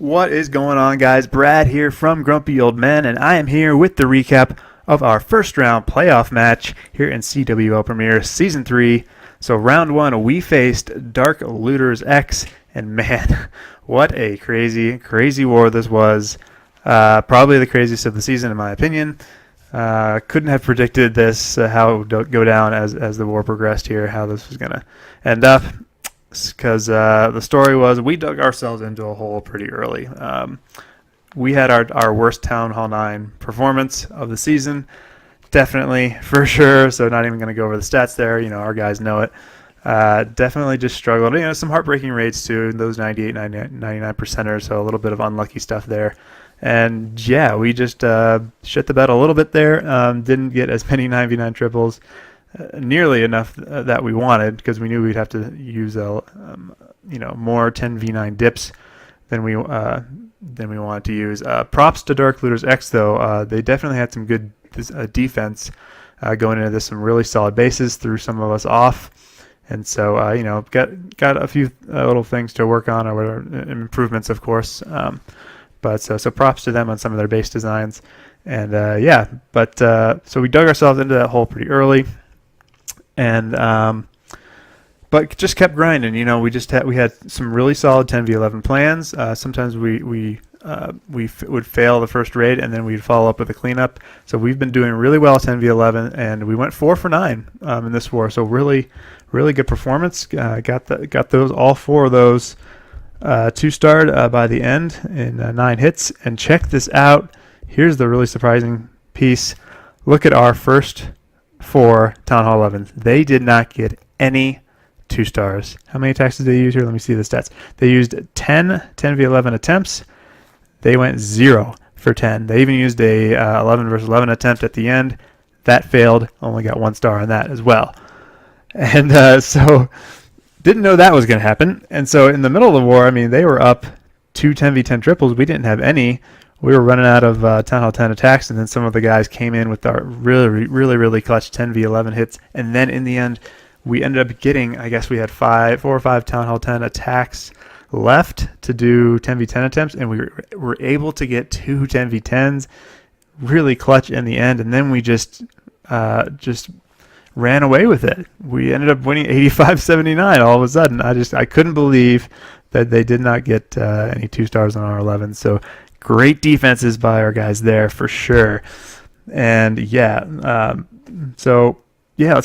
What is going on, guys? Brad here from Grumpy Old Men, and I am here with the recap of our first round playoff match here in CWL Premiere Season 3. So round 1, we faced Dark Looters X, and man, what a crazy war this was. Probably the craziest of the season in my opinion. Couldn't have predicted this, how it would go down as the war progressed here, how this was going to end up. Because the story was we dug ourselves into a hole pretty early. We had our worst Town Hall 9 performance of the season, definitely, for sure. So not even going to go over the stats there. You know, our guys know it. Definitely just struggled. You know, some heartbreaking rates too, those 98, 99 percenters, so a little bit of unlucky stuff there. And yeah, we just shit the bed a little bit there. Didn't get as many 9v9 triples. Nearly enough that we wanted, because we knew we'd have to use more 10v9 dips than we wanted to use. Props to Dark Looters X though. They definitely had some good defense going into this. Some really solid bases, threw some of us off, and so got a few little things to work on, or whatever, improvements of course. But so props to them on some of their base designs, and so we dug ourselves into that hole pretty early. And but just kept grinding. You know, we had some really solid 10v11 plans. Sometimes we would fail the first raid, and then we'd follow up with a cleanup. So we've been doing really well 10v11, and we went 4 for 9 in this war. So really good performance. Got those, all 4 of those 2-starred by the end in 9 hits. And check this out. Here's the really surprising piece. Look at our first 4 Town Hall 11s. They did not get any 2-stars. How many attacks did they use here? Let me see the stats. They used 10v11 attempts. They went 0 for 10. They even used a 11 versus 11 attempt at the end. That failed. Only got 1 star on that as well. And so didn't know that was going to happen. And so in the middle of the war, I mean, they were up 2 10v10 triples. We didn't have any. We were running out of Town Hall 10 attacks, and then some of the guys came in with our really clutch 10v11 hits. And then in the end, we ended up getting, I guess we had 4 or 5 Town Hall 10 attacks left to do 10v10 attempts, and we were able to get 2 10v10s, really clutch in the end. And then we just ran away with it. We ended up winning 85-79 all of a sudden. I couldn't believe that they did not get any 2-stars on our 11. So great defenses by our guys there for sure. And let's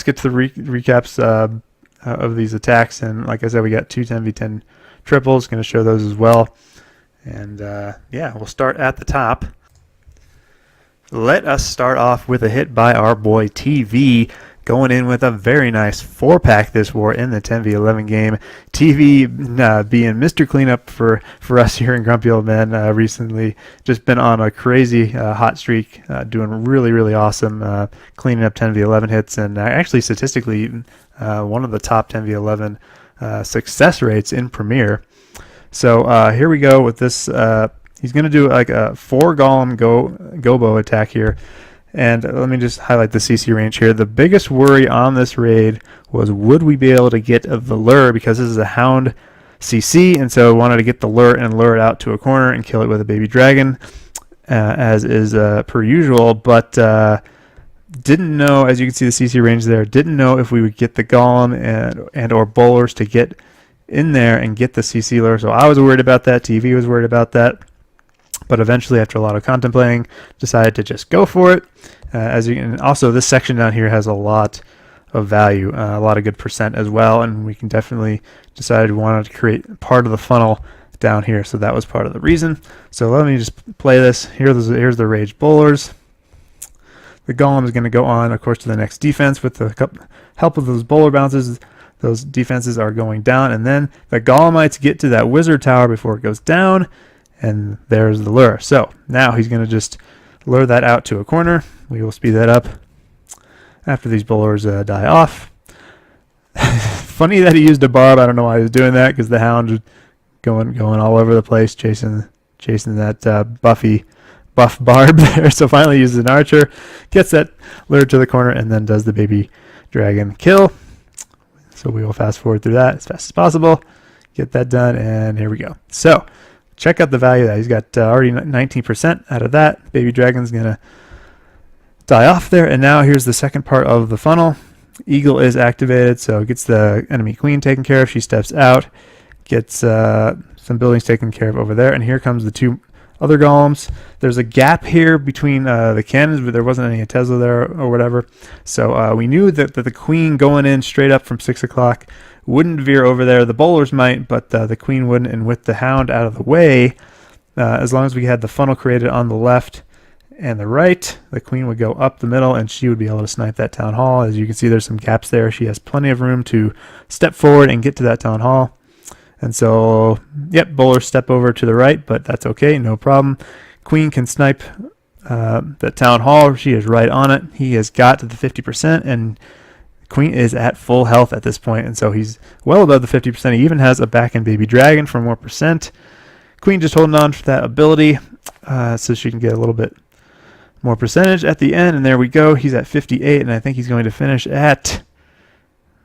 get to the recaps of these attacks. And like I said, we got 2 10v10 triples. Going to show those as well. And we'll start at the top. Let us start off with a hit by our boy TV, going in with a very nice 4-pack this war in the 10v11 game. TV being Mr. Cleanup for us here in Grumpy Old Men recently. Just been on a crazy hot streak, doing really awesome, cleaning up 10v11 hits, and actually statistically one of the top 10v11 success rates in Premiere. So here we go with this. He's going to do like a 4 Golem Gobo attack here. And let me just highlight the CC range here. The biggest worry on this raid was, would we be able to get the lure, because this is a Hound CC, and so wanted to get the lure and lure it out to a corner and kill it with a baby dragon, as is per usual, but didn't know, as you can see the CC range there, didn't know if we would get the Golem and or bowlers to get in there and get the CC lure. So I was worried about that. TV was worried about that. But eventually, after a lot of contemplating, decided to just go for it. And also, this section down here has a lot of value, a lot of good percent as well, and we can definitely decide we wanted to create part of the funnel down here. So that was part of the reason. So let me just play this. Here's the Rage Bowlers. The Golem is going to go on, of course, to the next defense with the help of those bowler bounces. Those defenses are going down, and then the Golemites get to that Wizard Tower before it goes down. And there's the lure. So now he's going to just lure that out to a corner. We will speed that up after these bowlers die off. Funny that he used a barb. I don't know why he was doing that, because the Hound was going all over the place, chasing that buff barb there. So finally uses an archer, gets that lure to the corner, and then does the baby dragon kill. So we will fast forward through that as fast as possible. Get that done, and here we go. So check out the value of that. He's got already 19% out of that. Baby Dragon's going to die off there. And now here's the second part of the funnel. Eagle is activated, so it gets the enemy queen taken care of. She steps out, gets some buildings taken care of over there. And here comes the two other golems. There's a gap here between the cannons, but there wasn't any Tesla there or whatever. So we knew that the queen going in straight up from 6 o'clock wouldn't veer over there. The bowlers might, but the queen wouldn't. And with the hound out of the way, as long as we had the funnel created on the left and the right, the queen would go up the middle and she would be able to snipe that town hall. As you can see, there's some gaps there. She has plenty of room to step forward and get to that town hall. And so, yep, bowlers step over to the right, but that's okay, no problem. Queen can snipe the town hall. She is right on it. He has got to the 50%, and Queen is at full health at this point, and so he's well above the 50%. He even has a back-end baby dragon for more percent. Queen just holding on for that ability so she can get a little bit more percentage at the end, and there we go. He's at 58, and I think he's going to finish at...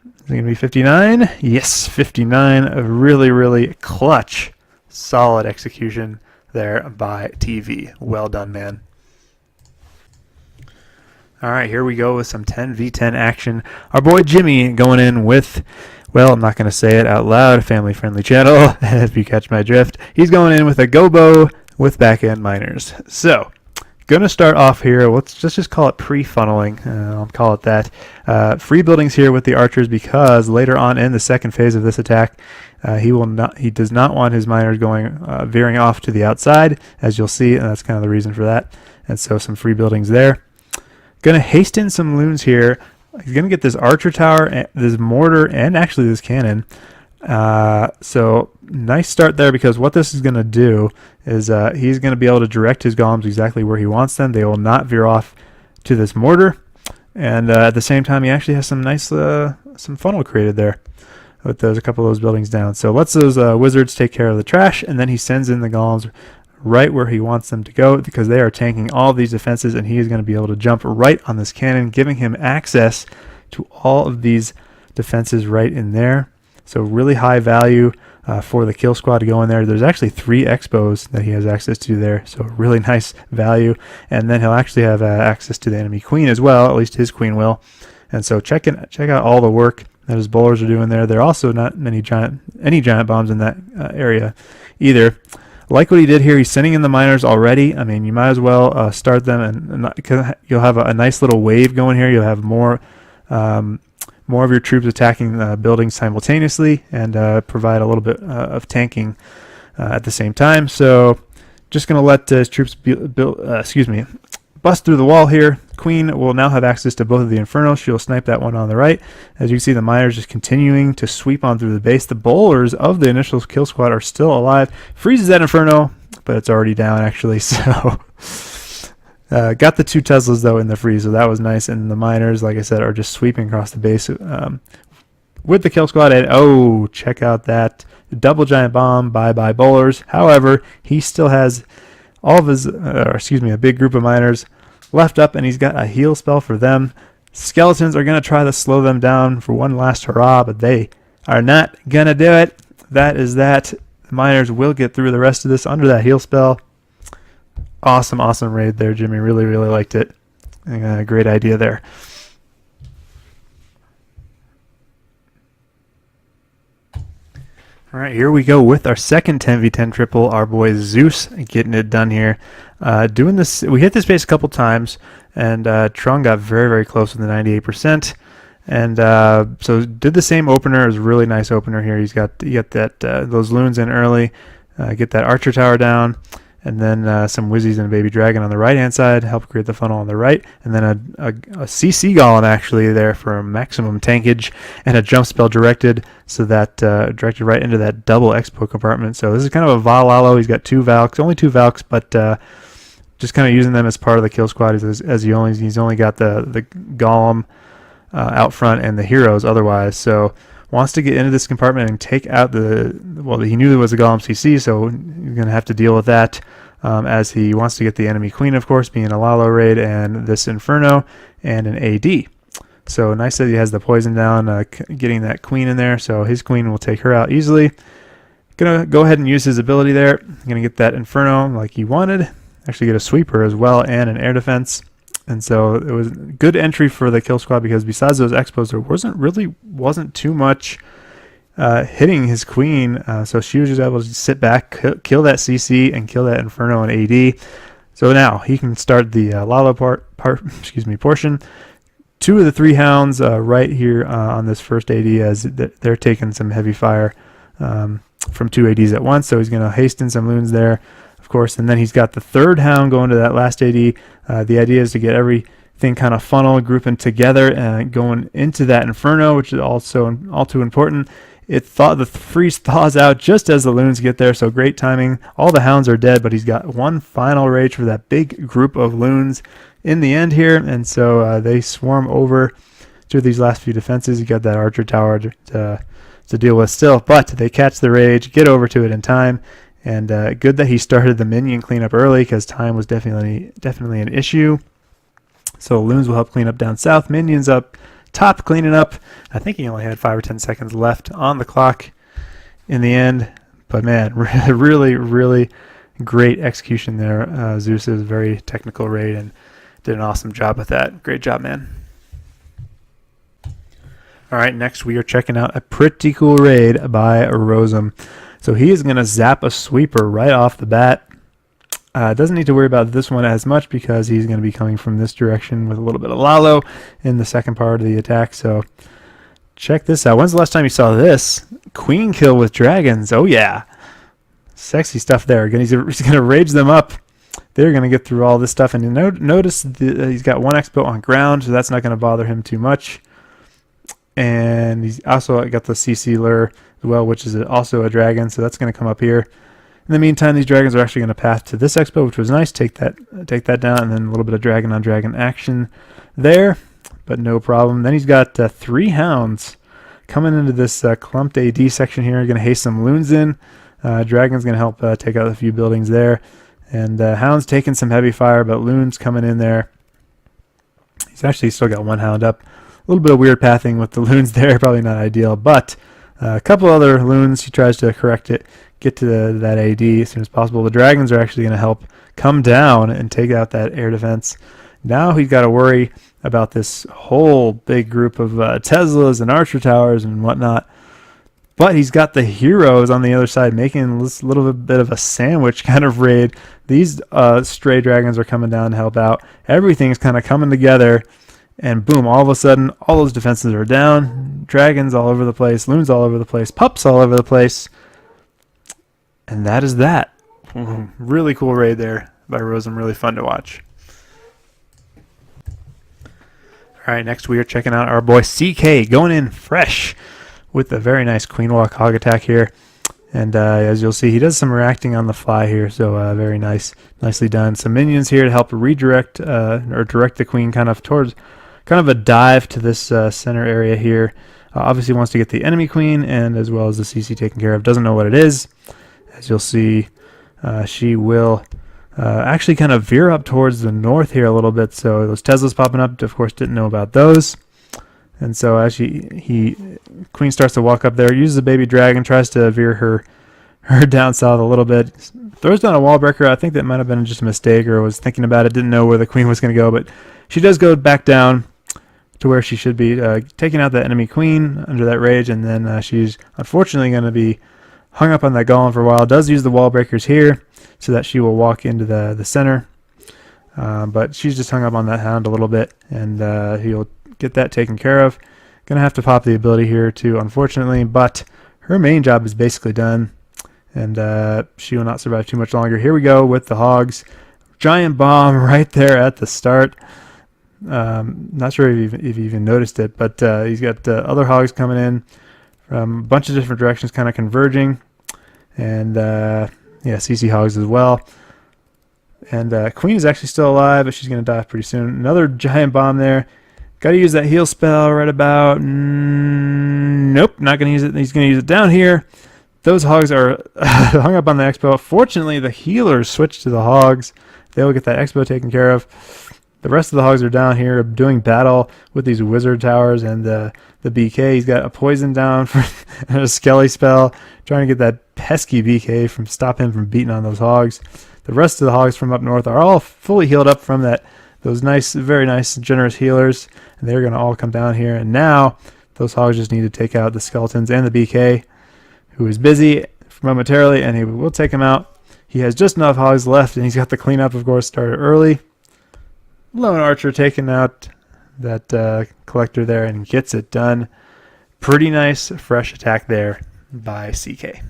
Is it going to be 59? Yes, 59. A really, really clutch, solid execution there by TV. Well done, man. All right, here we go with some 10v10 action. Our boy Jimmy going in with, well, I'm not going to say it out loud, family-friendly channel, if you catch my drift. He's going in with a gobo with back-end miners. So, going to start off here. Let's just call it pre-funneling. I'll call it that. Free buildings here with the archers because later on in the second phase of this attack, he does not want his miners going veering off to the outside, as you'll see, and that's kind of the reason for that. And so some free buildings there. Going to hasten some loons here. He's going to get this archer tower, this mortar, and actually this cannon. So nice start there, because what this is going to do is he's going to be able to direct his golems exactly where he wants them. They will not veer off to this mortar, and at the same time he actually has some nice some funnel created there with a couple of those buildings down. So lets those wizards take care of the trash, and then he sends in the golems right where he wants them to go, because they are tanking all of these defenses, and he is going to be able to jump right on this cannon, giving him access to all of these defenses right in there. So really high value for the kill squad to go in there. There's actually 3 expos that he has access to there, so really nice value. And then he'll actually have access to the enemy queen as well, at least his queen will. And so check out all the work that his bowlers are doing there. There are also not any giant bombs in that area either. Like what he did here, he's sending in the miners already. I mean, you might as well start them, and you'll have a nice little wave going here. You'll have more of your troops attacking buildings simultaneously, and provide a little bit of tanking at the same time. So just going to let his troops bust through the wall here. Queen will now have access to both of the infernos. She'll snipe that one on the right. As you can see, the miners just continuing to sweep on through the base. The bowlers of the initial kill squad are still alive. Freezes that inferno, but it's already down actually. So got the 2 Teslas though in the freeze, so that was nice. And the miners, like I said, are just sweeping across the base with the kill squad. And oh, check out that double giant bomb by bowlers. However, he still has all of his, a big group of miners left up, and he's got a heal spell for them. Skeletons are going to try to slow them down for one last hurrah, but they are not going to do it. That is that. The miners will get through the rest of this under that heal spell. Awesome raid there, Jimmy. Really liked it. Great idea there. All right, here we go with our second 10v10 triple. Our boy Zeus getting it done here. Doing this, we hit this base a couple times, and Trung got very close with the 98%. And so did the same opener. It was a really nice opener here. You got that those loons in early, get that archer tower down, and then some Wizzies and a baby dragon on the right hand side, help create the funnel on the right, and then a CC golem actually there for maximum tankage, and a jump spell directed, so that directed right into that double expo compartment. So this is kind of a Valhalla. He's got 2 Valks, only 2 Valks, but just kind of using them as part of the kill squad, as he's only got the golem out front and the heroes otherwise. So wants to get into this compartment and take out he knew there was a golem CC, so he's going to have to deal with that, as he wants to get the enemy queen, of course, being a Lalo raid, and this inferno and an AD. So nice that he has the poison down, getting that queen in there, so his queen will take her out easily. Gonna go ahead and use his ability there. Gonna get that Inferno like he wanted. Actually get a sweeper as well and an air defense. And so it was a good entry for the kill squad, because besides those expos, there wasn't too much hitting his queen. So she was just able to sit back, kill that CC, and kill that Inferno and AD. So now he can start the Lalo portion. 2 of the 3 hounds right here on this first AD, as they're taking some heavy fire from 2 ADs at once. So he's going to hasten some loons there, of course, and then he's got the 3rd hound going to that last AD. The idea is to get everything kind of funnel, grouping together, and going into that Inferno, which is also all too important. The freeze thaws out just as the loons get there, so great timing. All the hounds are dead, but he's got one final rage for that big group of loons in the end here, and so they swarm over to these last few defenses. You got that archer tower to deal with still, but they catch the rage, get over to it in time, and good that he started the minion cleanup early, because time was definitely an issue. So loons will help clean up down south, minions up top cleaning up. I think he only had 5 or 10 seconds left on the clock in the end, but man, really great execution there. Zeus is a very technical raid and did an awesome job with that. Great job, man. All right, next we are checking out a pretty cool raid by Rosem. So he is going to zap a sweeper right off the bat. Doesn't need to worry about this one as much, because he's going to be coming from this direction with a little bit of Lalo in the second part of the attack. So check this out. When's the last time you saw this? Queen kill with dragons. Oh yeah, sexy stuff there. He's going to rage them up. They're going to get through all this stuff, and you notice he's got 1 expo on ground, so that's not going to bother him too much. And he's also got the CC lure as well, which is also a dragon, so that's going to come up here. In the meantime, these dragons are actually going to path to this expo, which was nice. Take that down, and then a little bit of dragon on dragon action there, but no problem. Then he's got 3 hounds coming into this clumped AD section here. Going to haste some loons in. Dragon's going to help take out a few buildings there, and hounds taking some heavy fire, but loons coming in there. He's actually still got 1 hound up. A little bit of weird pathing with the loons there, probably not ideal, but a couple other loons. He tries to correct it, get to that AD as soon as possible. The dragons are actually going to help come down and take out that air defense. Now he's got to worry about this whole big group of Teslas and archer towers and whatnot. But he's got the heroes on the other side making this little bit of a sandwich kind of raid. These stray dragons are coming down to help out. Everything's kind of coming together. And boom, all of a sudden, all those defenses are down. Dragons all over the place, loons all over the place, pups all over the place. And that is that. Really cool raid there by Rosem. Really fun to watch. All right, next we are checking out our boy CK going in fresh with a very nice queen walk hog attack here. And as you'll see, he does some reacting on the fly here, so very nicely done. Some minions here to help redirect or direct the queen kind of towards kind of a dive to this center area here. Obviously wants to get the enemy queen and as well as the CC taken care of. Doesn't know what it is. As you'll see, she will actually kind of veer up towards the north here a little bit. So those Teslas popping up, of course, didn't know about those. And so as queen starts to walk up there, uses a baby dragon, tries to veer her down south a little bit, throws down a wall breaker. I think that might have been just a mistake, or was thinking about it, didn't know where the queen was going to go, but she does go back down to where she should be, taking out the enemy queen under that rage, and then she's unfortunately going to be hung up on that golem for a while. Does use the wall breakers here so that she will walk into the center, but she's just hung up on that hound a little bit, and he'll get that taken care of. Gonna have to pop the ability here too, unfortunately, but her main job is basically done, and she will not survive too much longer. Here we go with the hogs. Giant bomb right there at the start. Not sure if you even noticed it, but he's got other hogs coming in from a bunch of different directions, kind of converging, and yeah, CC hogs as well. And Queen is actually still alive, but she's going to die pretty soon. Another giant bomb there. Got to use that heal spell right about. Nope, not going to use it. He's going to use it down here. Those hogs are hung up on the expo. Fortunately, the healers switched to the hogs. They will get that expo taken care of. The rest of the hogs are down here doing battle with these wizard towers and the BK. He's got a poison down for a skelly spell, trying to get that pesky BK from stop him from beating on those hogs. The rest of the hogs from up north are all fully healed up from those nice, very nice, generous healers, and they're going to all come down here. And now those hogs just need to take out the skeletons and the BK, who is busy momentarily, and he will take him out. He has just enough hogs left, and he's got the cleanup, of course, started early. Lone Archer taking out that collector there and gets it done. Pretty nice fresh attack there by CK.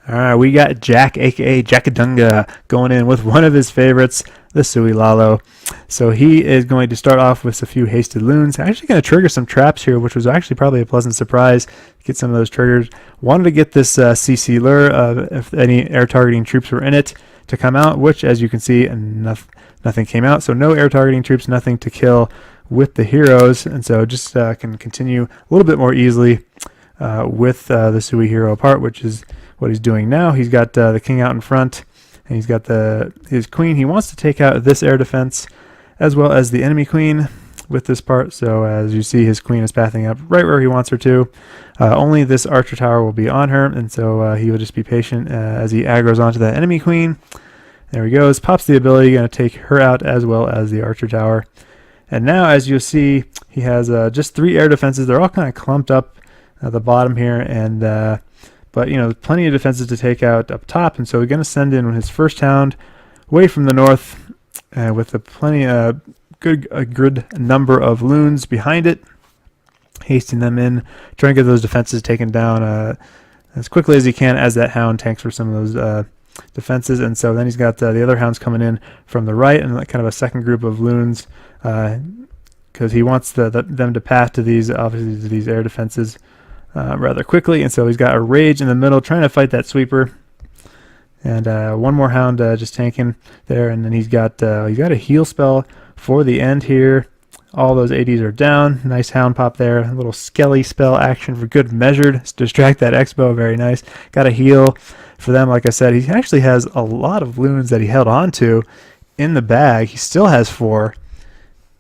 All right, we got Jack, a.k.a. Jackadunga, going in with one of his favorites, the CWL. So he is going to start off with a few hasted loons. Actually going to trigger some traps here, which was actually probably a pleasant surprise. Get some of those triggers. Wanted to get this CC lure, if any air targeting troops were in it, to come out, which, as you can see, nothing came out. So no air targeting troops, nothing to kill with the heroes. And so just can continue a little bit more easily with the Sui hero part, which is what he's doing now. He's got the king out in front, and he's got his queen. He wants to take out this air defense as well as the enemy queen with this part. So as you see, his queen is pathing up right where he wants her to. Only this archer tower will be on her, and so he will just be patient as he aggroes onto that enemy queen. There he goes, pops the ability, going to take her out as well as the archer tower. And now, as you'll see, he has just 3 air defenses. They're all kind of clumped up at the bottom here, and but plenty of defenses to take out up top. And so we're going to send in his first hound away from the north with a good number of loons behind it, hasting them in, trying to get those defenses taken down as quickly as he can as that hound tanks for some of those defenses. And so then he's got the other hounds coming in from the right, and kind of a second group of loons, because he wants them to path to these, obviously, to these air defenses rather quickly. And so he's got a rage in the middle trying to fight that sweeper, and one more hound just tanking there. And then he's got a heal spell for the end here. All those ADs are down. Nice hound pop there. A little skelly spell action for good measure to distract that Expo. Very nice. Got a heal for them. Like I said, he actually has a lot of loons that he held on to in the bag. He still has 4,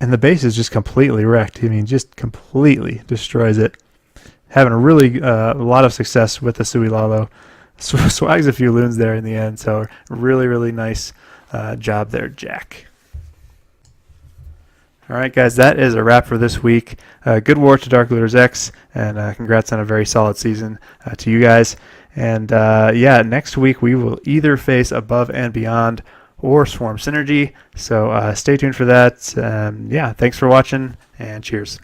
and the base is just completely wrecked. I mean, just completely destroys it. Having a really a lot of success with the CWL. Swags a few loons there in the end. So really, really nice job there, Jack. All right, guys, that is a wrap for this week. Good war to Dark Looters X, and congrats on a very solid season to you guys. And yeah, next week we will either face Above and Beyond or Swarm Synergy. So stay tuned for that. Yeah, thanks for watching, and cheers.